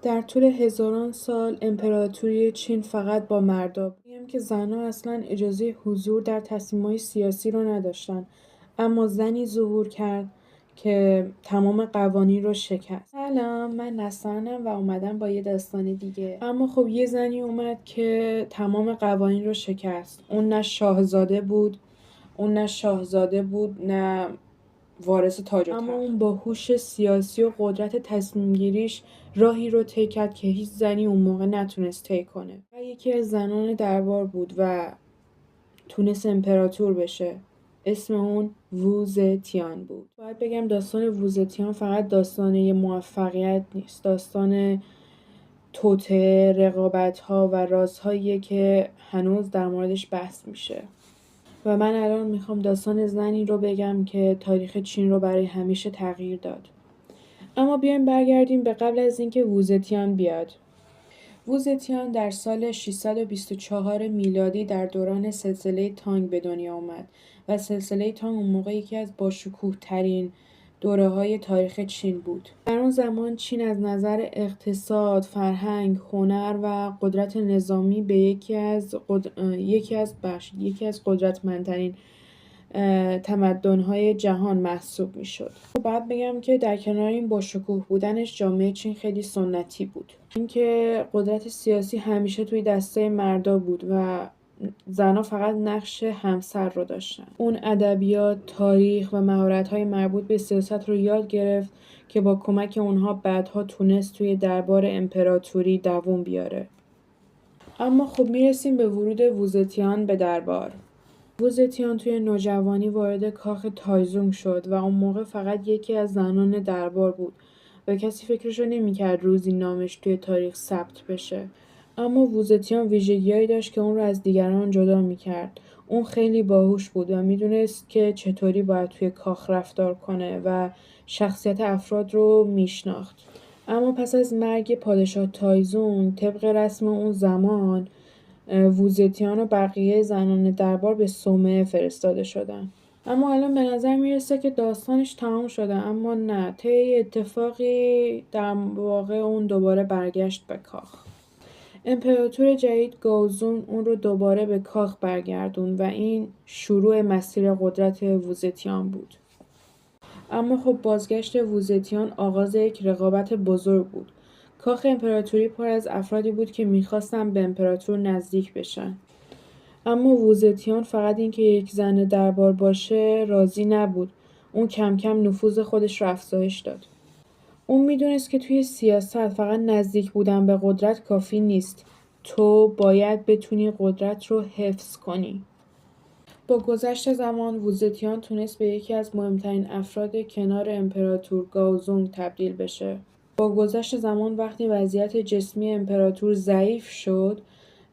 در طول هزاران سال امپراتوری چین فقط با مردا بود. میگم که زنها اصلا اجازه حضور در تصمیم‌های سیاسی رو نداشتن، اما زنی ظهور کرد که تمام قوانین رو شکست. سلام، من نسانم و اومدم با یه داستان دیگه. اما خب یه زنی اومد که تمام قوانین رو شکست. اون نه شاهزاده بود نه وارث تاج و تخت. اما اون با هوش سیاسی و قدرت تصمیم گیریش راهی رو طی کرد که هیچ زنی اون موقع نتونست طی کنه. و یکی از زنان دربار بود و تونست امپراتور بشه. اسم اون ووزتیان بود. باید بگم داستان ووزتیان فقط داستان یه موفقیت نیست. داستان توطئه، رقابت‌ها و رازهاییه که هنوز در موردش بحث میشه. و من الان میخوام داستان زنی رو بگم که تاریخ چین رو برای همیشه تغییر داد. اما بیایم برگردیم به قبل از اینکه ووزتیان بیاد. ووزتیان در سال 624 میلادی در دوران سلسله تانگ به دنیا آمد و سلسله تانگ اون موقع یکی از باشکوه ترین دوره‌های تاریخ چین بود. در اون زمان چین از نظر اقتصاد، فرهنگ، هنر و قدرت نظامی به یکی از قدرتمندترین تمدن‌های جهان محسوب می‌شد. باید بگم که در کنار این باشکوه بودنش جامعه چین خیلی سنتی بود. اینکه قدرت سیاسی همیشه توی دسته مردا بود و زنها فقط نقش همسر رو داشتن. اون ادبیات، تاریخ و مهارت‌های مربوط به سیاست رو یاد گرفت که با کمک اونها بعدها تونست توی دربار امپراتوری دووم بیاره. اما خب میرسیم به ورود ووزتیان به دربار. ووزتیان توی نوجوانی وارد کاخ تایزونگ شد و اون موقع فقط یکی از زنان دربار بود و کسی فکرشو نمی‌کرد روزی نامش توی تاریخ ثبت بشه. اما ووزتیان ویژگی‌هایی داشت که اون رو از دیگران جدا می‌کرد. اون خیلی باهوش بود و میدونست که چطوری باید توی کاخ رفتار کنه و شخصیت افراد رو میشناخت. اما پس از مرگ پادشاه تایزونگ طبق رسم اون زمان ووزتیان و بقیه زنان دربار به صومعه فرستاده شدن. اما الان به نظر میرسه که داستانش تمام شده، اما نه، طی اتفاقی در واقع اون دوباره برگشت به کاخ. امپراتور جدید گاوزون اون رو دوباره به کاخ برگردون و این شروع مسیر قدرت ووزتیان بود. اما خب بازگشت ووزتیان آغاز یک رقابت بزرگ بود. کاخ امپراتوری پر از افرادی بود که میخواستن به امپراتور نزدیک بشن. اما ووزتیان فقط اینکه یک زن دربار باشه راضی نبود. اون کم کم نفوذ خودش رو افزایش داد. اون میدونست که توی سیاست فقط نزدیک بودن به قدرت کافی نیست. تو باید بتونی قدرت رو حفظ کنی. با گذشت زمان ووزتیان تونست به یکی از مهمترین افراد کنار امپراتور گاوزونگ تبدیل بشه. با گذشت زمان وقتی وضعیت جسمی امپراتور ضعیف شد،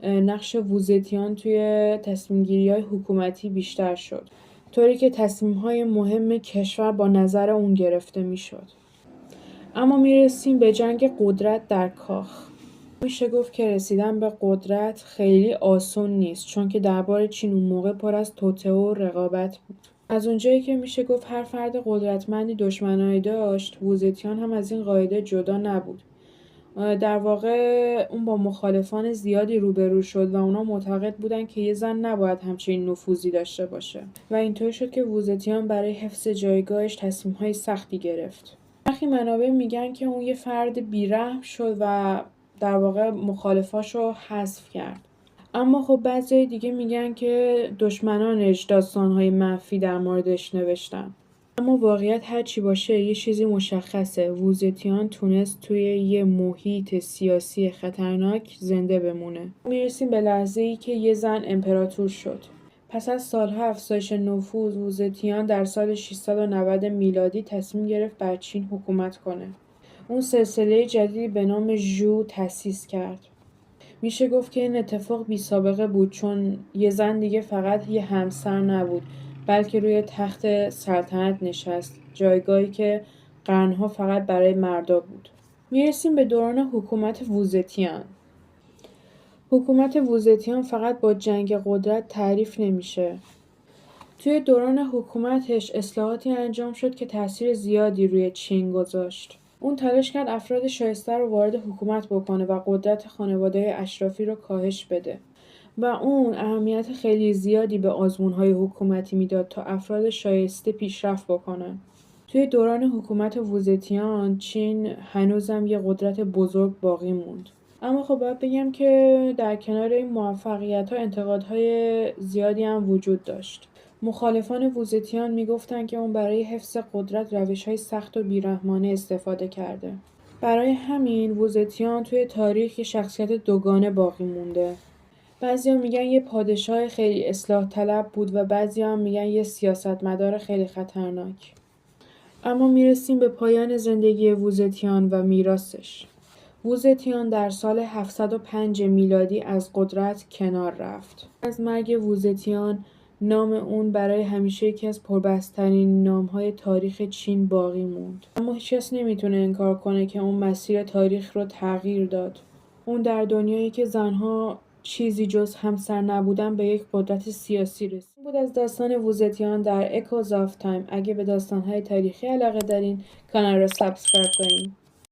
نقش ووزتیان توی تصمیم‌گیری‌های حکومتی بیشتر شد، طوری که تصمیم‌های مهم کشور با نظر اون گرفته میشد. اما میرسیم به جنگ قدرت در کاخ. میشه گفت که رسیدن به قدرت خیلی آسون نیست، چون که دربار چین اون موقع پر از توطئه و رقابت بود. از اونجایی که میشه گفت هر فرد قدرتمندی دشمنایی داشت، ووزتیان هم از این قاعده جدا نبود. در واقع اون با مخالفان زیادی روبرو شد و اونا معتقد بودن که یه زن نباید همچین نفوذی داشته باشه و اینطور شد که ووزتیان برای حفظ جایگاهش تصمیم‌های سختی گرفت. برخی منابع میگن که اون یه فرد بیرحم شد و در واقع مخالفاشو حذف کرد. اما خب بعضی دیگه میگن که دشمنانش داستان‌های منفی در موردش نوشتن. اما واقعیت هر چی باشه یه چیزی مشخصه، ووزتیان تونست توی یه محیط سیاسی خطرناک زنده بمونه. میرسیم به لحظه‌ای که یه زن امپراتور شد. پس از سالها افزایش نفوذ، ووزتیان در سال 690 میلادی تصمیم گرفت بر چین حکومت کنه. اون سلسله جدیدی به نام ژو تأسیس کرد. میشه گفت که این اتفاق بی سابقه بود، چون یه زن دیگه فقط یه همسر نبود، بلکه روی تخت سلطنت نشست، جایگاهی که قرنها فقط برای مردا بود. میرسیم به دوران حکومت ووزتیان. حکومت ووزتیان فقط با جنگ قدرت تعریف نمیشه. توی دوران حکومتش اصلاحاتی انجام شد که تأثیر زیادی روی چین گذاشت. اون تلاش کرد افراد شایسته رو وارد حکومت بکنه و قدرت خانواده اشرافی رو کاهش بده. و اون اهمیت خیلی زیادی به آزمون‌های حکومتی میداد تا افراد شایسته پیشرفت بکنن. توی دوران حکومت ووزتیان، چین هنوزم یه قدرت بزرگ باقی موند. اما خب باید بگم که در کنار این موفقیت‌ها انتقادهای زیادی هم وجود داشت. مخالفان ووزتیان میگفتن که اون برای حفظ قدرت روش‌های سخت و بیرحمانه استفاده کرده. برای همین ووزتیان توی تاریخ یه شخصیت دوگانه باقی مونده. بعضیا میگن یه پادشاه خیلی اصلاح طلب بود و بعضیا هم میگن یه سیاستمدار خیلی خطرناک. اما میرسیم به پایان زندگی ووزتیان و میراثش. ووزتیان در سال 705 میلادی از قدرت کنار رفت. از مرگ ووزتیان نام اون برای همیشه یکی از پربحث‌ترین نام‌های تاریخ چین باقی موند. اما هیچکس نمیتونه انکار کنه که اون مسیر تاریخ رو تغییر داد. اون در دنیایی که زنها چیزی جز همسر نبودن به یک قدرت سیاسی رسید. این بود از داستان ووزتیان در اکوز آف تایم. اگه به داستان‌های تاریخی علاقه دارین کانال رو سابسکرایب کنین.